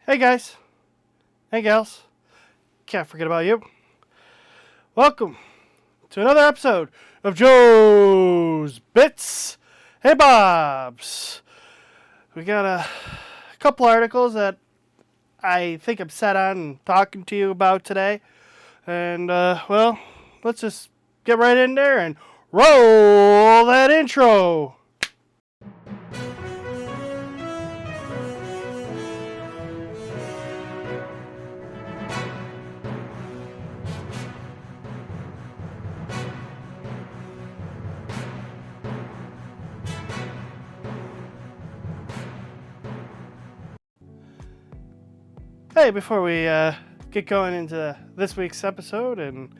Hey guys, hey gals, can't forget about you. Welcome to another episode of Joe's Bits and Bobs. We got a couple articles that I think I'm set on talking to you about today. And, let's just get right in there and roll that intro. Hey, before we get going into this week's episode and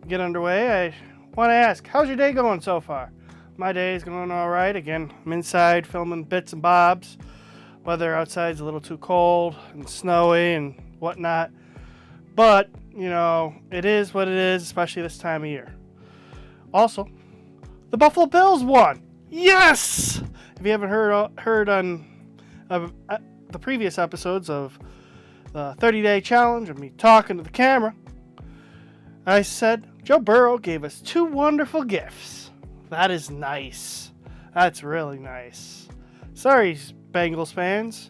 get underway, I want to ask, how's your day going so far? My day is going all right. Again, I'm inside filming bits and bobs. Weather outside's a little too cold and snowy and whatnot. But, it is what it is, especially this time of year. Also, the Buffalo Bills won. Yes! If you haven't heard on the previous episodes of the 30-day challenge of me talking to the camera, I said Joe Burrow gave us two wonderful gifts. That is nice. That's really nice. Sorry, Bengals fans,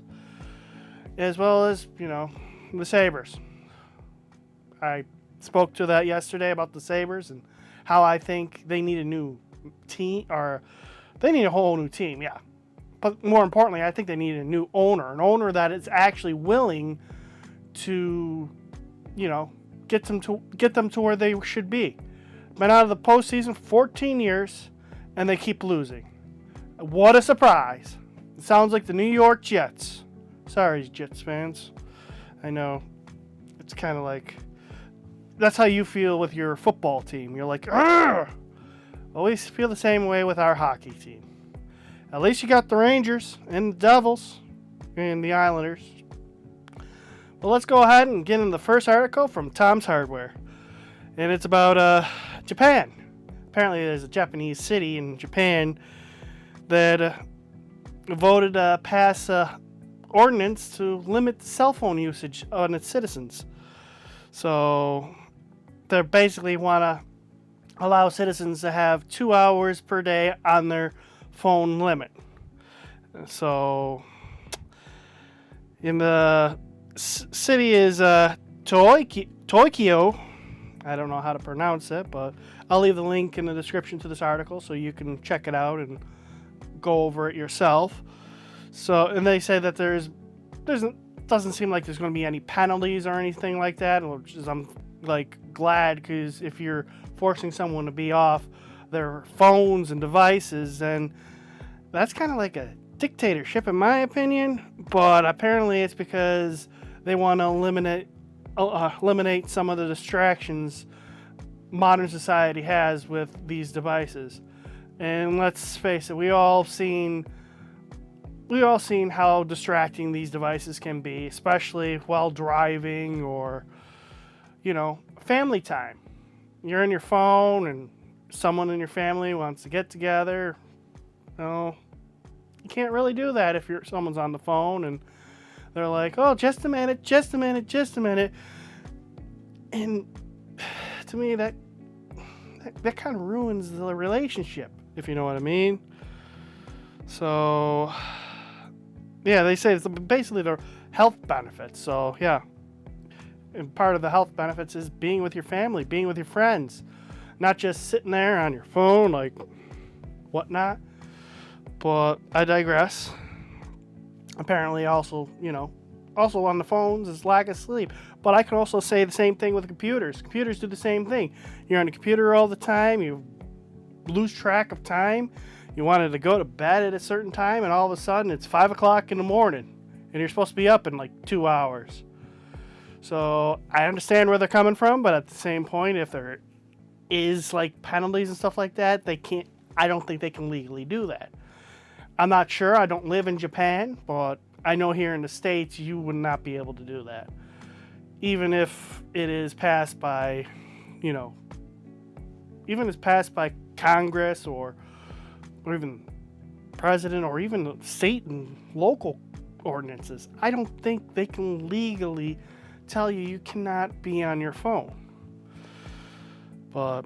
as well as, the Sabres. I spoke to that yesterday about the Sabres and how I think they need a new team, or they need a whole new team, yeah. But more importantly, I think they need a new owner, an owner that is actually willing to, get them to where they should be. Been out of the postseason 14 years, and they keep losing. What a surprise! It sounds like the New York Jets. Sorry, Jets fans. I know it's kind of like that's how you feel with your football team. You're like, argh! Always feel the same way with our hockey team. At least you got the Rangers and the Devils and the Islanders. Well, let's go ahead and get into the first article from Tom's Hardware. And it's about Japan. Apparently there's a Japanese city in Japan that voted to pass ordinance to limit cell phone usage on its citizens. So they basically want to allow citizens to have 2 hours per day on their phone limit. So in the city is Tokyo. I don't know how to pronounce it, but I'll leave the link in the description to this article so you can check it out and go over it yourself. So, and they say that doesn't seem like there's going to be any penalties or anything like that, which is I'm glad, because if you're forcing someone to be off their phones and devices, then that's kind of like a dictatorship in my opinion. But apparently it's because they want to eliminate some of the distractions modern society has with these devices. And let's face it, we all seen how distracting these devices can be, especially while driving or, family time. You're on your phone and someone in your family wants to get together. You can't really do that if someone's on the phone and they're like, oh, just a minute. And to me, that kind of ruins the relationship, if you know what I mean. So, yeah, they say it's basically the health benefits. So, yeah. And part of the health benefits is being with your family, being with your friends. Not just sitting there on your phone, like, whatnot. But I digress. Apparently also on the phones is lack of sleep. But I can also say the same thing with computers. Computers do the same thing. You're on the computer all the time. You lose track of time. You wanted to go to bed at a certain time, and all of a sudden it's 5 o'clock in the morning, and you're supposed to be up in like 2 hours. So I understand where they're coming from, but at the same point, if there is like penalties and stuff like that, I don't think they can legally do that. I'm not sure. I don't live in Japan, but I know here in the States you would not be able to do that. Even if it is passed by, even if it's passed by Congress or even president or even state and local ordinances. I don't think they can legally tell you cannot be on your phone. But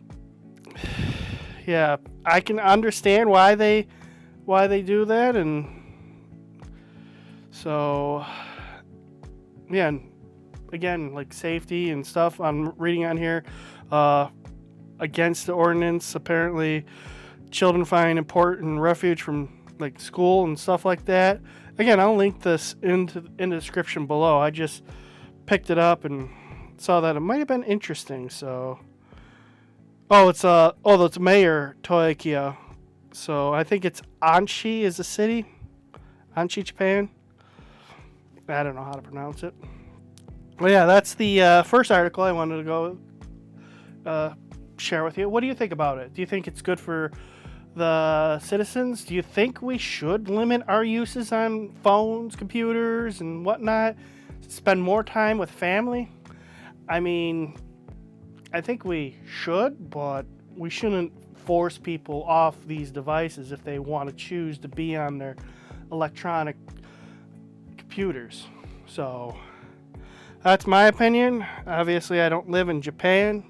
yeah, I can understand why they do that, and so yeah, and again, like safety and stuff, I'm reading on here against the ordinance. Apparently children find important refuge from like school and stuff like that. Again, I'll link this in the description below. I just picked it up and saw that it might have been interesting. So it's Mayor Toykia. So I think it's Anshi is the city. Anshi, Japan. I don't know how to pronounce it. Well, yeah, that's the first article I wanted to go share with you. What do you think about it? Do you think it's good for the citizens? Do you think we should limit our uses on phones, computers, and whatnot? Spend more time with family? I mean, I think we should, but we shouldn't force people off these devices if they want to choose to be on their electronic computers. So that's my opinion. Obviously, I don't live in Japan.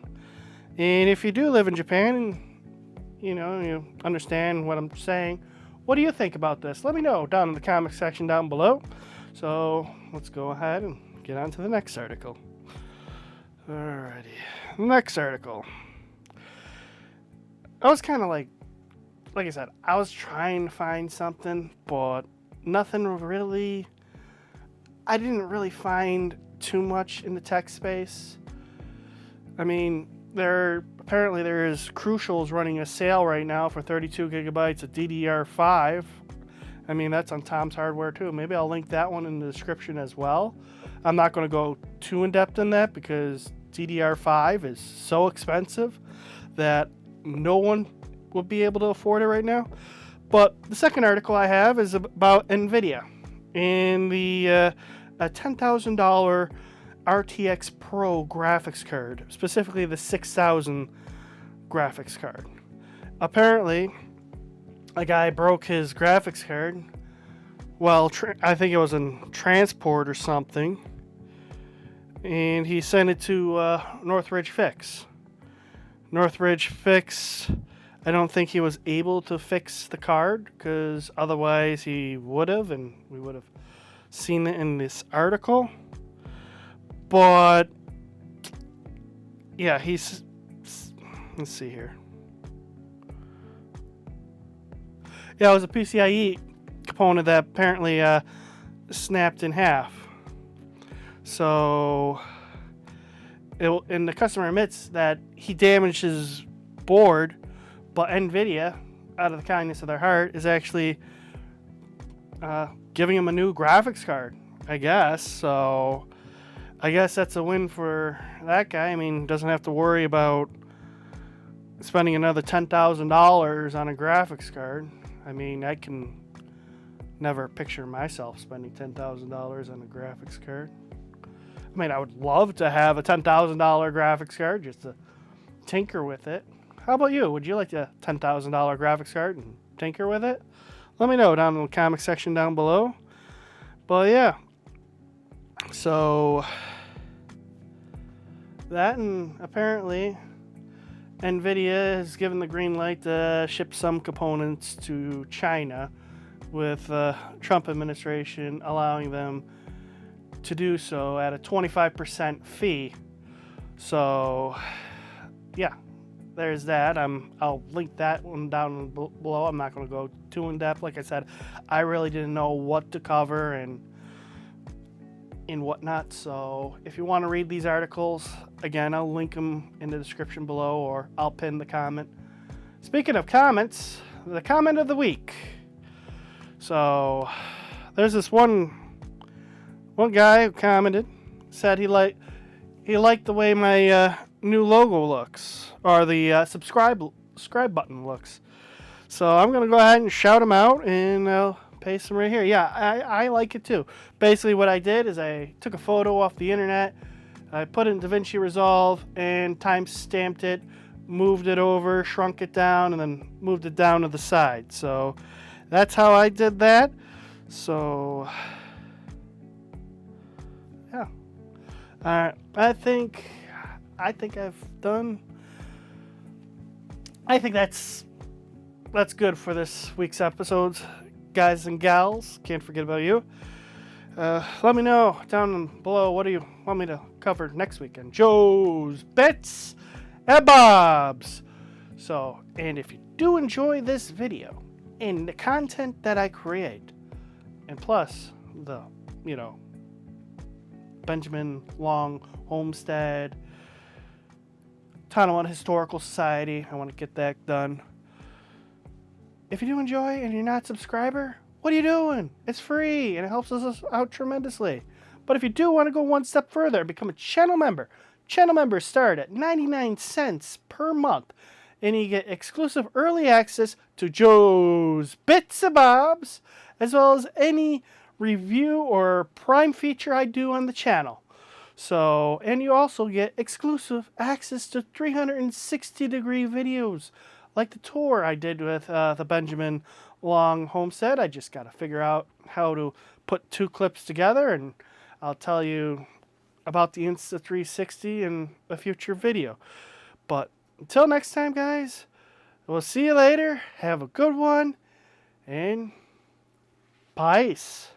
And if you do live in Japan, you understand what I'm saying, what do you think about this? Let me know down in the comment section down below. So let's go ahead and get on to the next article. Alrighty. Next article. I was kind of like I said, I was trying to find something, but nothing really. I didn't really find too much in the tech space. I mean, there is Crucial's running a sale right now for 32 gigabytes of DDR5. I mean, that's on Tom's Hardware too. Maybe I'll link that one in the description as well. I'm not going to go too in depth in that because DDR5 is so expensive that no one will be able to afford it right now. But the second article I have is about Nvida and the a $10,000 RTX Pro graphics card, specifically the 6000 graphics card. Apparently, a guy broke his graphics card. Well, I think it was in transport or something, and he sent it to Northridge Fix. Northridge Fix, I don't think he was able to fix the card, because otherwise he would have, and we would have seen it in this article. But yeah, let's see here. Yeah, it was a PCIe component that apparently snapped in half. So, and the customer admits that he damaged his board, but Nvidia, out of the kindness of their heart, is actually giving him a new graphics card, I guess. So, I guess that's a win for that guy. I mean, doesn't have to worry about spending another $10,000 on a graphics card. I mean, I can never picture myself spending $10,000 on a graphics card. I mean, I would love to have a $10,000 graphics card just to tinker with it. How about you? Would you like a $10,000 graphics card and tinker with it? Let me know down in the comment section down below. But yeah. So that, and apparently Nvidia has given the green light to ship some components to China, with the Trump administration allowing them to do so at a 25% fee. So yeah, there's that. I'll link that one down below. I'm not going to go too in depth. Like I said, I really didn't know what to cover and whatnot. So if you want to read these articles, again, I'll link them in the description below, or I'll pin the comment. Speaking of comments, the comment of the week. So there's this one guy who commented, said he liked the way my new logo looks, or the subscribe button looks. So I'm gonna go ahead and shout him out, and I'll paste him right here. Yeah, I like it too. Basically, what I did is I took a photo off the internet, I put it in DaVinci Resolve, and time stamped it, moved it over, shrunk it down, and then moved it down to the side. So that's how I did that. So Yeah. Alright. I think I've done. I think that's good for this week's episodes, guys and gals. Can't forget about you. Let me know down below, what do you want me to cover next weekend? Joe's Bits and Bobs. So, and if you do enjoy this video and the content that I create, and plus the, Benjamin Long Homestead, Tonawanda Historical Society, I want to get that done. If you do enjoy and you're not a subscriber, what are you doing? It's free and it helps us out tremendously. But if you do want to go one step further and become a channel member start at 99 cents per month. And you get exclusive early access to Joe's Bits and Bobs, as well as any review or prime feature I do on the channel. So, and you also get exclusive access to 360-degree videos, like the tour I did with the Benjamin Long Homestead. I just got to figure out how to put two clips together, and I'll tell you about the Insta360 in a future video. But until next time, guys, we'll see you later. Have a good one, and peace.